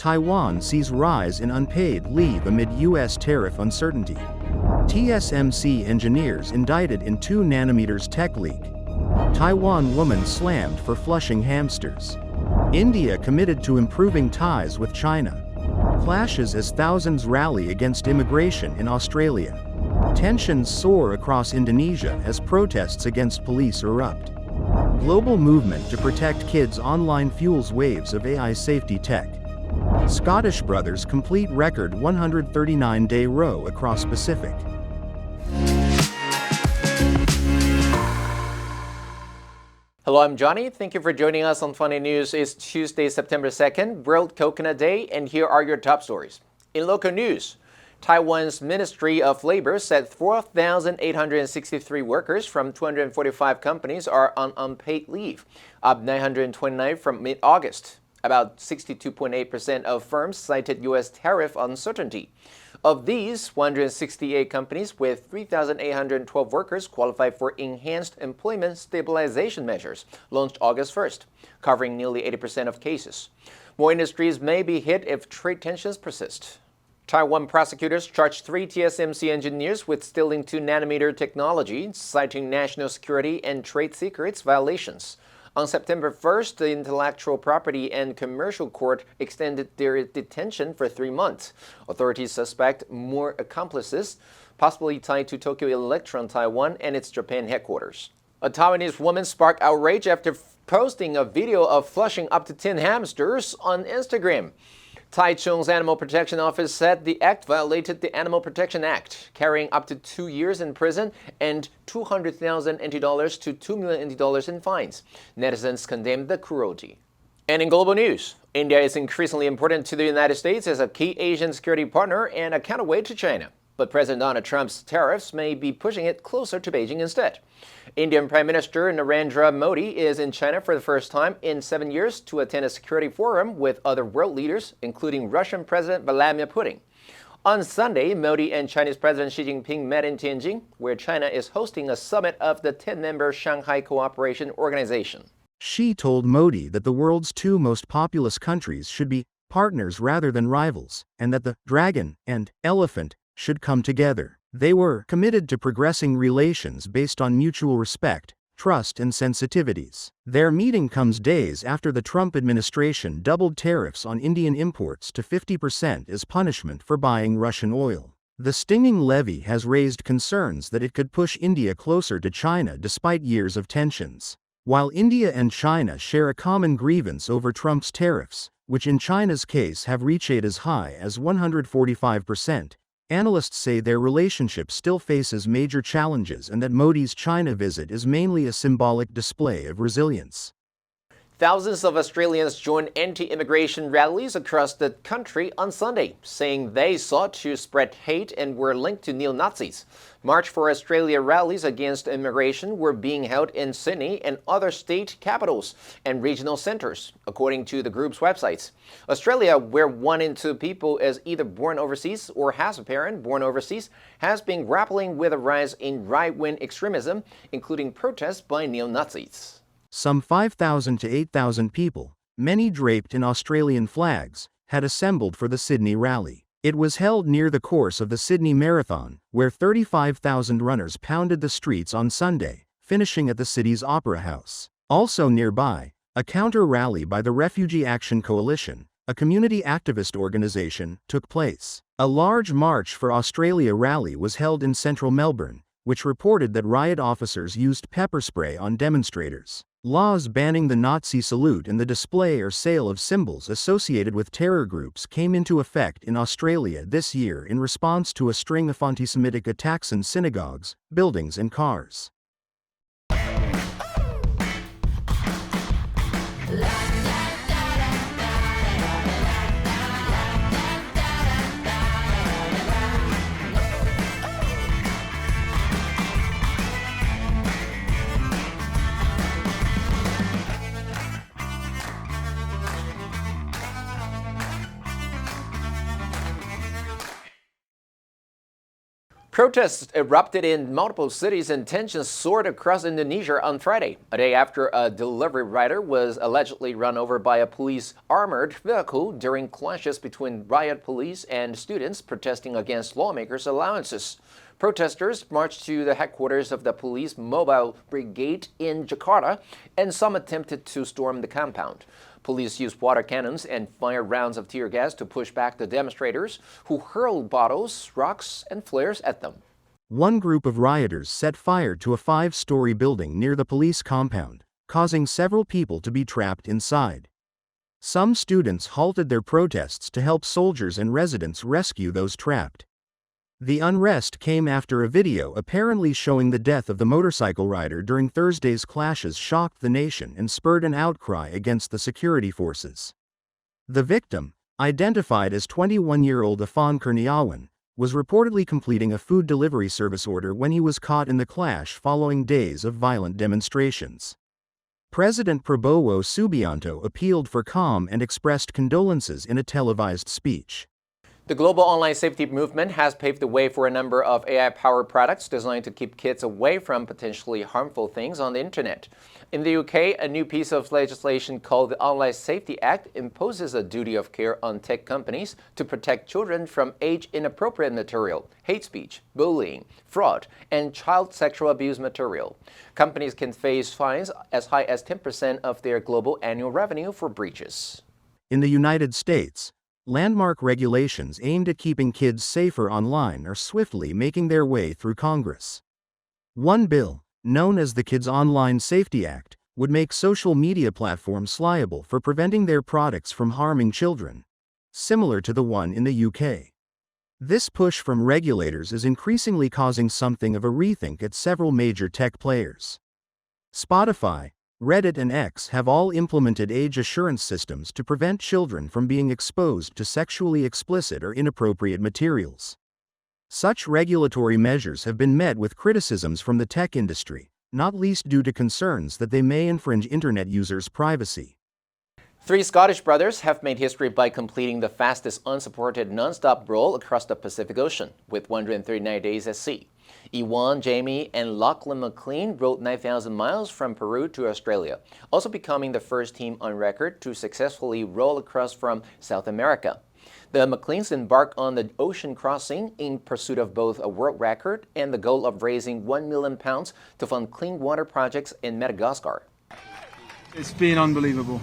Taiwan sees rise in unpaid leave amid U.S. tariff uncertainty. TSMC engineers indicted in 2 nanometers tech leak. Taiwan woman slammed for flushing hamsters. India committed to improving ties with China. Clashes as thousands rally against immigration in Australia. Tensions soar across Indonesia as protests against police erupt. Global movement to protect kids online fuels waves of AI safety tech. Scottish brothers complete record 139-day row across Pacific. Hello, I'm Johnny. Thank you for joining us on Funny News. It's Tuesday, September 2nd, World Coconut Day, and here are your top stories. In local news, Taiwan's Ministry of Labor said 4,863 workers from 245 companies are on unpaid leave, up 929 from mid-August. About 62.8% of firms cited U.S. tariff uncertainty. Of these, 168 companies with 3,812 workers qualified for enhanced employment stabilization measures launched August 1st, covering nearly 80% of cases. More industries may be hit if trade tensions persist. Taiwan prosecutors charged 3 TSMC engineers with stealing 2 nanometer technology, citing national security and trade secrets violations. On September 1st, the Intellectual Property and Commercial Court extended their detention for 3 months. Authorities suspect more accomplices, possibly tied to Tokyo Electron Taiwan and its Japan headquarters. A Taiwanese woman sparked outrage after posting a video of flushing up to 10 hamsters on Instagram. Taichung's Animal Protection Office said the act violated the Animal Protection Act, carrying up to 2 years in prison and 200,000 NT dollars to 2 million NT dollars in fines. Netizens condemned the cruelty. And in global news, India is increasingly important to the United States as a key Asian security partner and a counterweight to China. But President Donald Trump's tariffs may be pushing it closer to Beijing instead. Indian Prime Minister Narendra Modi is in China for the first time in 7 years to attend a security forum with other world leaders, including Russian President Vladimir Putin. On Sunday, Modi and Chinese President Xi Jinping met in Tianjin, where China is hosting a summit of the 10-member Shanghai Cooperation Organization. Xi told Modi that the world's 2 most populous countries should be partners rather than rivals, and that the dragon and elephant should come together. They were committed to progressing relations based on mutual respect, trust, and sensitivities. Their meeting comes days after the Trump administration doubled tariffs on Indian imports to 50% as punishment for buying Russian oil. The stinging levy has raised concerns that it could push India closer to China despite years of tensions. While India and China share a common grievance over Trump's tariffs, which in China's case have reached as high as 145%, analysts say their relationship still faces major challenges and that Modi's China visit is mainly a symbolic display of resilience. Thousands of Australians joined anti-immigration rallies across the country on Sunday, saying they sought to spread hate and were linked to neo-Nazis. March for Australia rallies against immigration were being held in Sydney and other state capitals and regional centers, according to the group's websites. Australia, where 1 in 2 people is either born overseas or has a parent born overseas, has been grappling with a rise in right-wing extremism, including protests by neo-Nazis. Some 5,000 to 8,000 people, many draped in Australian flags, had assembled for the Sydney rally. It was held near the course of the Sydney Marathon, where 35,000 runners pounded the streets on Sunday, finishing at the city's Opera House. Also nearby, a counter-rally by the Refugee Action Coalition, a community activist organization, took place. A large March for Australia rally was held in central Melbourne, which reported that riot officers used pepper spray on demonstrators. Laws banning the Nazi salute and the display or sale of symbols associated with terror groups came into effect in Australia this year in response to a string of anti-Semitic attacks in synagogues, buildings, and cars. Protests erupted in multiple cities and tensions soared across Indonesia on Friday, a day after a delivery rider was allegedly run over by a police armored vehicle during clashes between riot police and students protesting against lawmakers' allowances. Protesters marched to the headquarters of the police mobile brigade in Jakarta, and some attempted to storm the compound. Police used water cannons and fired rounds of tear gas to push back the demonstrators, who hurled bottles, rocks, and flares at them. One group of rioters set fire to a 5-story building near the police compound, causing several people to be trapped inside. Some students halted their protests to help soldiers and residents rescue those trapped. The unrest came after a video apparently showing the death of the motorcycle rider during Thursday's clashes shocked the nation and spurred an outcry against the security forces. The victim, identified as 21-year-old Afan Kurniawan, was reportedly completing a food delivery service order when he was caught in the clash following days of violent demonstrations. President Prabowo Subianto appealed for calm and expressed condolences in a televised speech. The global online safety movement has paved the way for a number of AI-powered products designed to keep kids away from potentially harmful things on the internet. In the UK, a new piece of legislation called the Online Safety Act imposes a duty of care on tech companies to protect children from age-inappropriate material, hate speech, bullying, fraud, and child sexual abuse material. Companies can face fines as high as 10% of their global annual revenue for breaches. In the United States, landmark regulations aimed at keeping kids safer online are swiftly making their way through Congress. One bill, known as the Kids Online Safety Act, would make social media platforms liable for preventing their products from harming children, similar to the one in the UK. This push from regulators is increasingly causing something of a rethink at several major tech players. Spotify, Reddit and X have all implemented age assurance systems to prevent children from being exposed to sexually explicit or inappropriate materials. Such regulatory measures have been met with criticisms from the tech industry, not least due to concerns that they may infringe internet users' privacy. 3 Scottish brothers have made history by completing the fastest unsupported non-stop roll across the Pacific Ocean, with 139 days at sea. Ewan, Jamie, and Lachlan McLean rode 9,000 miles from Peru to Australia, also becoming the first team on record to successfully roll across from South America. The McLeans embarked on the ocean crossing in pursuit of both a world record and the goal of raising £1 million to fund clean water projects in Madagascar. It's been unbelievable.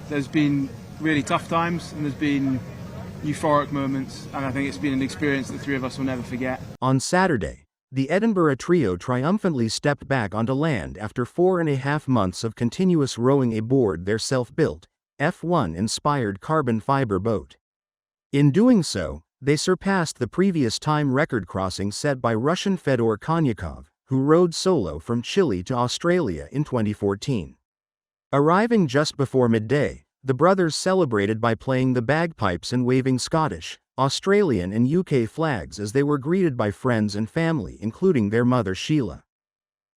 There's been really tough times and there's been euphoric moments, and I think it's been an experience that the 3 of us will never forget. On Saturday, the Edinburgh trio triumphantly stepped back onto land after 4.5 months of continuous rowing aboard their self-built, F1-inspired carbon fiber boat. In doing so, they surpassed the previous time record crossing set by Russian Fedor Konyakov, who rowed solo from Chile to Australia in 2014. Arriving just before midday, the brothers celebrated by playing the bagpipes and waving Scottish, Australian and UK flags as they were greeted by friends and family, including their mother Sheila.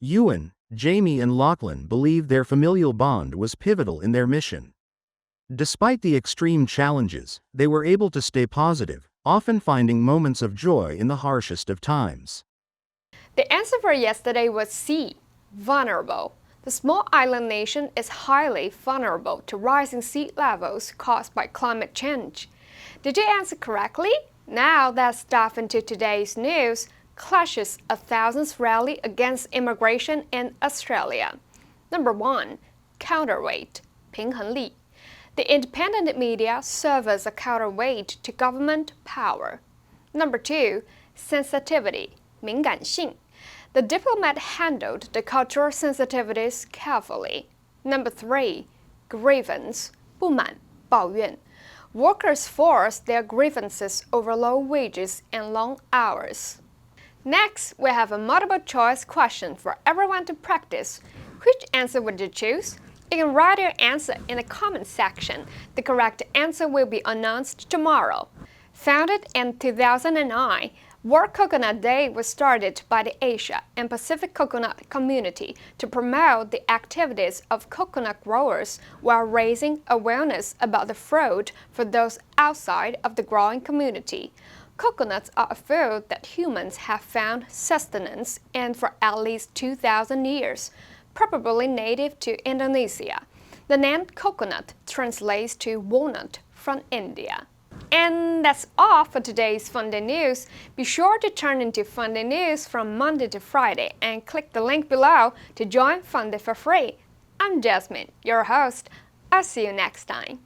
Ewan, Jamie and Lachlan believed their familial bond was pivotal in their mission. Despite the extreme challenges, they were able to stay positive, often finding moments of joy in the harshest of times. The answer for yesterday was C, vulnerable. The small island nation is highly vulnerable to rising sea levels caused by climate change. Did you answer correctly? Now let's dive into today's news. Clashes of thousands rally against immigration in Australia. Number 1. Counterweight, 平衡力. The independent media serve as a counterweight to government power. Number 2. Sensitivity, 敏感性. The diplomat handled the cultural sensitivities carefully. Number 3. Grievance, 不满，抱怨. Workers force their grievances over low wages and long hours. Next, we have a multiple choice question for everyone to practice. Which answer would you choose? You can write your answer in the comment section. The correct answer will be announced tomorrow. Founded in 2009, World Coconut Day was started by the Asia and Pacific Coconut Community to promote the activities of coconut growers while raising awareness about the fraud for those outside of the growing community. Coconuts are a food that humans have found sustenance in for at least 2,000 years, probably native to Indonesia. The name coconut translates to walnut from India. And that's all for today's FUNDAY News. Be sure to turn into FUNDAY News from Monday to Friday and click the link below to join FUNDAY for free. I'm Jasmine, your host. I'll see you next time.